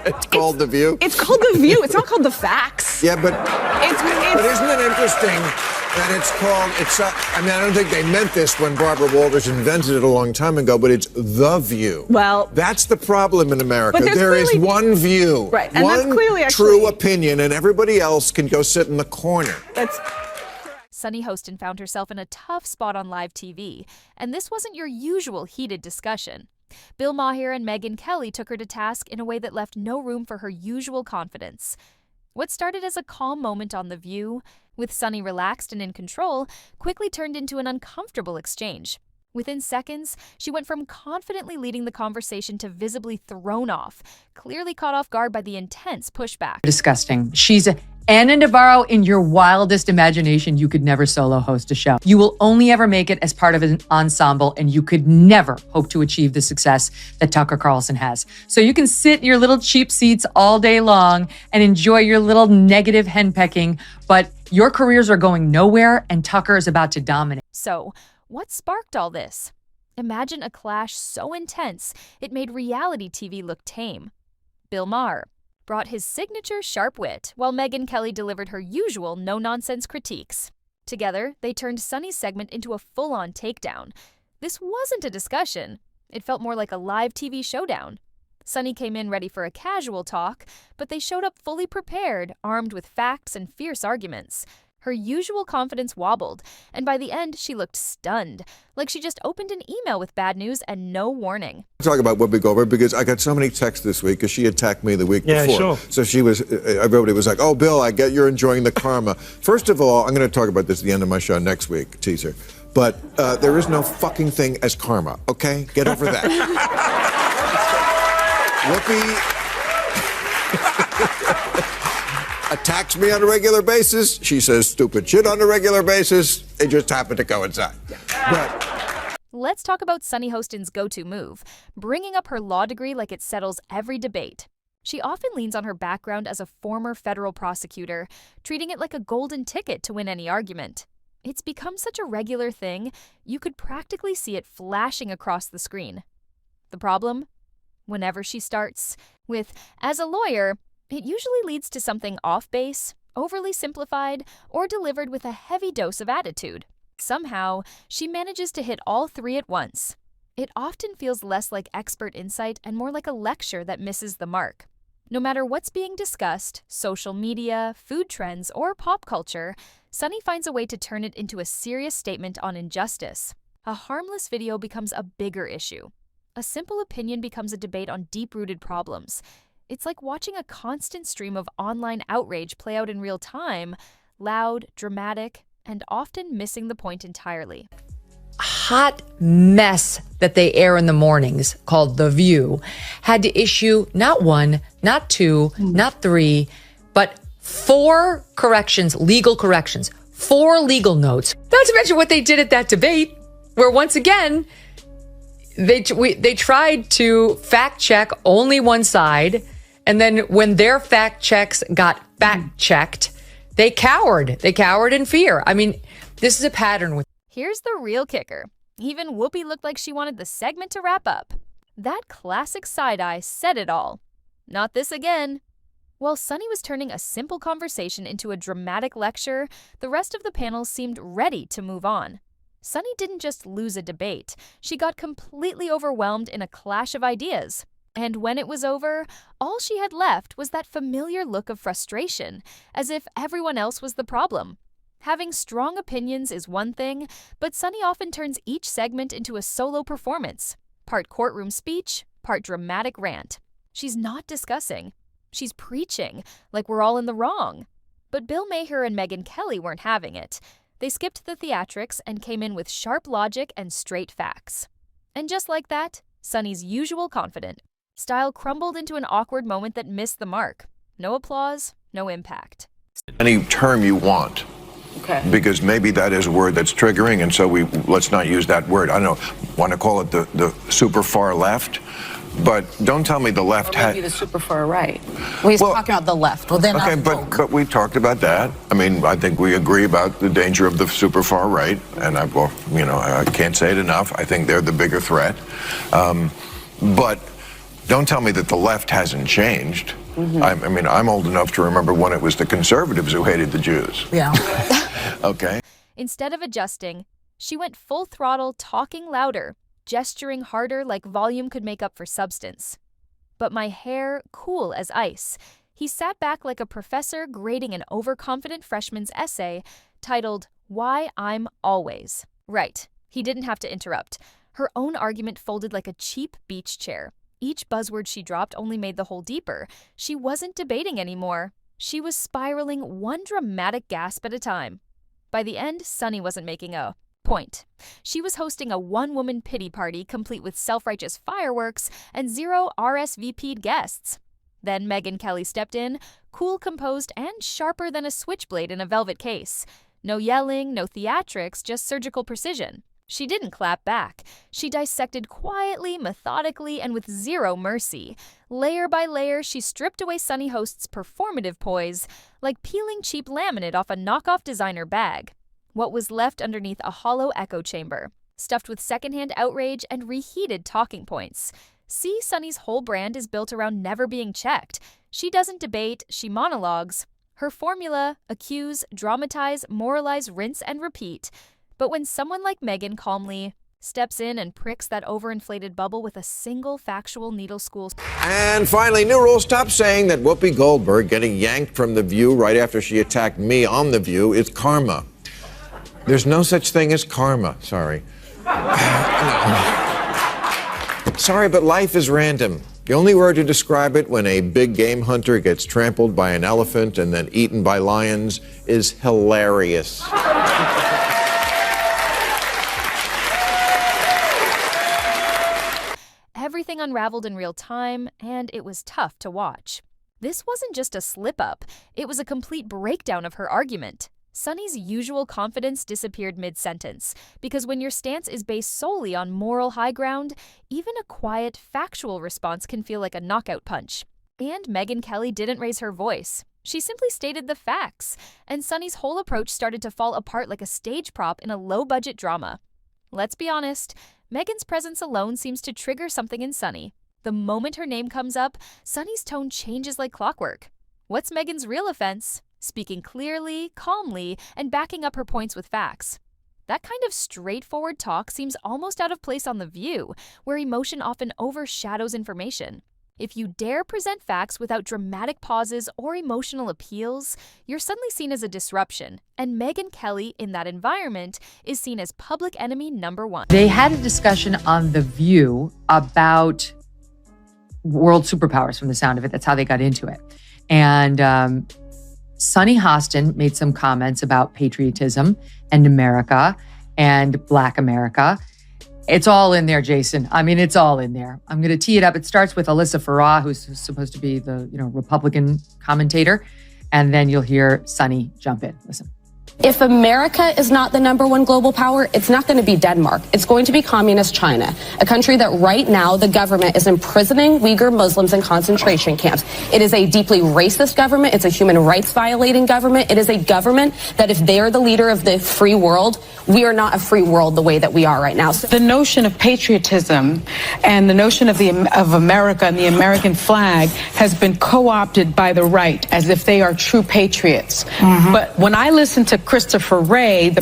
It's called The View? It's called The View. It's not called The Facts. Yeah, but isn't it interesting that it's called, I mean, I don't think they meant this when Barbara Walters invented it a long time ago, but it's The View. Well, that's the problem in America. But there is one view, right, and one that's clearly true opinion, and everybody else can go sit in the corner. Sunny Hostin found herself in a tough spot on live TV, and this wasn't your usual heated discussion. Bill Maher and Megyn Kelly took her to task in a way that left no room for her usual confidence. What started as a calm moment on The View, with Sunny relaxed and in control, quickly turned into an uncomfortable exchange. Within seconds, she went from confidently leading the conversation to visibly thrown off, clearly caught off guard by the intense pushback. Disgusting. She's Anna Navarro in your wildest imagination. You could never solo host a show. You will only ever make it as part of an ensemble, and you could never hope to achieve the success that Tucker Carlson has. So you can sit in your little cheap seats all day long and enjoy your little negative henpecking, but your careers are going nowhere, and Tucker is about to dominate. So, what sparked all this? Imagine a clash so intense it made reality TV look tame. Bill Maher brought his signature sharp wit, while Megyn Kelly delivered her usual no-nonsense critiques. Together, they turned Sunny's segment into a full-on takedown. This wasn't a discussion. It felt more like a live TV showdown. Sunny came in ready for a casual talk, but they showed up fully prepared, armed with facts and fierce arguments. Her usual confidence wobbled, and by the end, she looked stunned, like she just opened an email with bad news and no warning. Talk about Whoopi Goldberg, because I got so many texts this week because she attacked me the week before. Sure. So everybody was like, oh, Bill, I get you're enjoying the karma. First of all, I'm going to talk about this at the end of my show next week, teaser. But there is no fucking thing as karma, okay? Get over that. Whoopi attacks me on a regular basis. She says stupid shit on a regular basis. They just happen to coincide. But let's talk about Sunny Hostin's go-to move, bringing up her law degree like it settles every debate. She often leans on her background as a former federal prosecutor, treating it like a golden ticket to win any argument. It's become such a regular thing, you could practically see it flashing across the screen. The problem? Whenever she starts with, as a lawyer, it usually leads to something off-base, overly simplified, or delivered with a heavy dose of attitude. Somehow, she manages to hit all three at once. It often feels less like expert insight and more like a lecture that misses the mark. No matter what's being discussed, social media, food trends, or pop culture, Sunny finds a way to turn it into a serious statement on injustice. A harmless video becomes a bigger issue. A simple opinion becomes a debate on deep-rooted problems. It's like watching a constant stream of online outrage play out in real time, loud, dramatic, and often missing the point entirely. Hot mess that they air in the mornings, called The View, had to issue not one, not two, not three, but 4 corrections, legal corrections, 4 legal notes. Not to mention what they did at that debate, where once again, they tried to fact check only one side. And then when their fact checks got fact checked, they cowered. They cowered in fear. I mean, this is a pattern with. Here's the real kicker. Even Whoopi looked like she wanted the segment to wrap up. That classic side-eye said it all. Not this again. While Sunny was turning a simple conversation into a dramatic lecture, the rest of the panel seemed ready to move on. Sunny didn't just lose a debate. She got completely overwhelmed in a clash of ideas. And when it was over, all she had left was that familiar look of frustration, as if everyone else was the problem. Having strong opinions is one thing, but Sunny often turns each segment into a solo performance. Part courtroom speech, part dramatic rant. She's not discussing. She's preaching, like we're all in the wrong. But Bill Maher and Megyn Kelly weren't having it. They skipped the theatrics and came in with sharp logic and straight facts. And just like that, Sunny's usual confident style crumbled into an awkward moment that missed the mark. No applause, no impact. Any term you want. Okay. Because maybe that is a word that's triggering, and so let's not use that word. I don't know, want to call it the super far left, but don't tell me the left had... Maybe the super far right. Well, he's talking about the left. Well, then okay, but we talked about that. I mean, I think we agree about the danger of the super far right, and I can't say it enough. I think they're the bigger threat. But Don't tell me that the left hasn't changed. I mean, I'm old enough to remember when it was the conservatives who hated the Jews. Yeah. Okay. Instead of adjusting, she went full throttle, talking louder, gesturing harder like volume could make up for substance. But my hair, cool as ice, he sat back like a professor grading an overconfident freshman's essay titled, "Why I'm Always." Right, he didn't have to interrupt. Her own argument folded like a cheap beach chair. Each buzzword she dropped only made the hole deeper. She wasn't debating anymore. She was spiraling one dramatic gasp at a time. By the end, Sunny wasn't making a point. She was hosting a one-woman pity party complete with self-righteous fireworks and 0 RSVP'd guests. Then Megyn Kelly stepped in, cool, composed, and sharper than a switchblade in a velvet case. No yelling, no theatrics, just surgical precision. She didn't clap back. She dissected quietly, methodically, and with 0 mercy. Layer by layer, she stripped away Sunny Host's performative poise, like peeling cheap laminate off a knockoff designer bag. What was left underneath a hollow echo chamber, stuffed with secondhand outrage and reheated talking points. See, Sunny's whole brand is built around never being checked. She doesn't debate, she monologues. Her formula: accuse, dramatize, moralize, rinse, and repeat. But when someone like Megyn calmly steps in and pricks that overinflated bubble with a single factual needle school. And finally, new rule: stop saying that Whoopi Goldberg getting yanked from The View right after she attacked me on The View is karma. There's no such thing as karma. Sorry. Sorry, but life is random. The only word to describe it when a big game hunter gets trampled by an elephant and then eaten by lions is hilarious. Everything unraveled in real time, and it was tough to watch. This wasn't just a slip-up, it was a complete breakdown of her argument. Sunny's usual confidence disappeared mid-sentence, because when your stance is based solely on moral high ground, even a quiet, factual response can feel like a knockout punch. And Megyn Kelly didn't raise her voice. She simply stated the facts, and Sunny's whole approach started to fall apart like a stage prop in a low-budget drama. Let's be honest, Megyn's presence alone seems to trigger something in Sunny. The moment her name comes up, Sunny's tone changes like clockwork. What's Megyn's real offense? Speaking clearly, calmly, and backing up her points with facts. That kind of straightforward talk seems almost out of place on The View, where emotion often overshadows information. If you dare present facts without dramatic pauses or emotional appeals, you're suddenly seen as a disruption, and Megyn Kelly, in that environment, is seen as public enemy number 1. They had a discussion on The View about world superpowers, from the sound of it. That's how they got into it. And Sunny Hostin made some comments about patriotism and America and Black America. It's all in there, Jason. I mean, it's all in there. I'm going to tee it up. It starts with Alyssa Farah, who's supposed to be the Republican commentator. And then you'll hear Sunny jump in. Listen. If America is not the number 1 global power, it's not going to be Denmark. It's going to be communist China, a country that right now the government is imprisoning Uyghur Muslims in concentration camps. It is a deeply racist government. It's a human rights violating government. It is a government that if they are the leader of the free world, we are not a free world the way that we are right now. So the notion of patriotism and the notion of America and the American flag has been co-opted by the right as if they are true patriots. But when I listen to Christopher Wray, the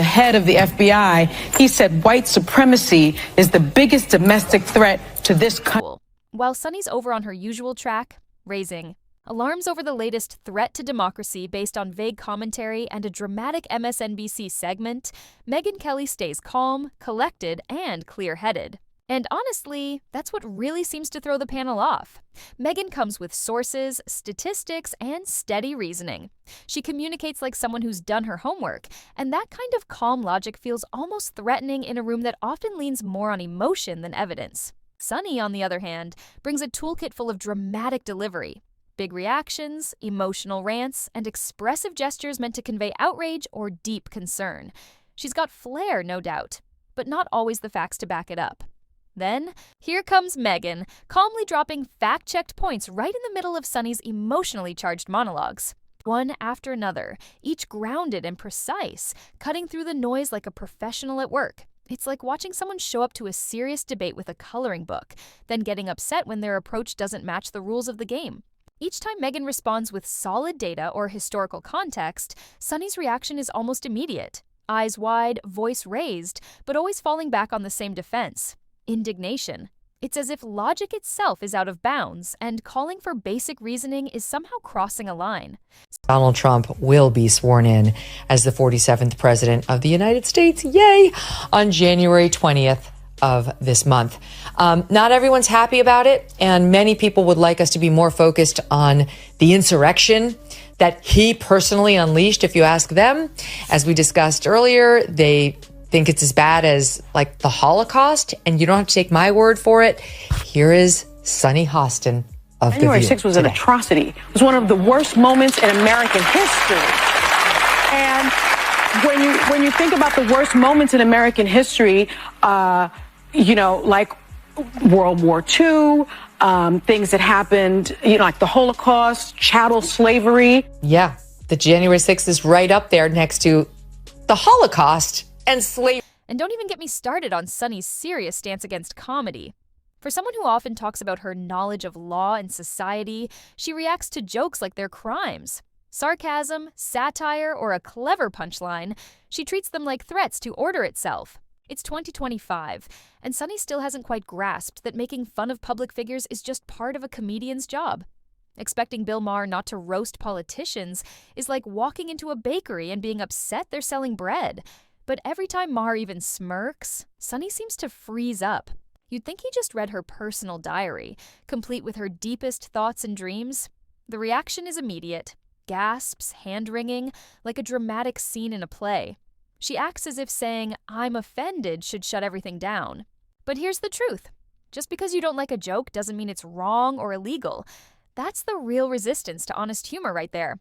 head of the FBI, he said white supremacy is the biggest domestic threat to this country. While Sunny's over on her usual track, raising alarms over the latest threat to democracy based on vague commentary and a dramatic MSNBC segment, Megyn Kelly stays calm, collected, and clear-headed. And honestly, that's what really seems to throw the panel off. Megyn comes with sources, statistics, and steady reasoning. She communicates like someone who's done her homework, and that kind of calm logic feels almost threatening in a room that often leans more on emotion than evidence. Sunny, on the other hand, brings a toolkit full of dramatic delivery. Big reactions, emotional rants, and expressive gestures meant to convey outrage or deep concern. She's got flair, no doubt, but not always the facts to back it up. Then, here comes Megyn, calmly dropping fact-checked points right in the middle of Sunny's emotionally charged monologues. One after another, each grounded and precise, cutting through the noise like a professional at work. It's like watching someone show up to a serious debate with a coloring book, then getting upset when their approach doesn't match the rules of the game. Each time Megyn responds with solid data or historical context, Sunny's reaction is almost immediate. Eyes wide, voice raised, but always falling back on the same defense: indignation. It's as if logic itself is out of bounds, and calling for basic reasoning is somehow crossing a line. Donald Trump will be sworn in as the 47th president of the United States, yay, on January 20th of this month. Not everyone's happy about it, and many people would like us to be more focused on the insurrection that he personally unleashed, if you ask them. As we discussed earlier, they think it's as bad as like the Holocaust, and you don't have to take my word for it. Here is Sunny Hostin of January The View 6th was today. an atrocity. It was one of the worst moments in American history. And when you think about the worst moments in American history, like World War II, things that happened, like the Holocaust, chattel slavery. Yeah, the January 6th is right up there next to the Holocaust and slavery. And don't even get me started on Sunny's serious stance against comedy. For someone who often talks about her knowledge of law and society, she reacts to jokes like they're crimes. Sarcasm, satire, or a clever punchline, she treats them like threats to order itself. It's 2025, and Sunny still hasn't quite grasped that making fun of public figures is just part of a comedian's job. Expecting Bill Maher not to roast politicians is like walking into a bakery and being upset they're selling bread. But every time Maher even smirks, Sunny seems to freeze up. You'd think he just read her personal diary, complete with her deepest thoughts and dreams. The reaction is immediate. Gasps, hand-wringing, like a dramatic scene in a play. She acts as if saying, "I'm offended," should shut everything down. But here's the truth. Just because you don't like a joke doesn't mean it's wrong or illegal. That's the real resistance to honest humor right there.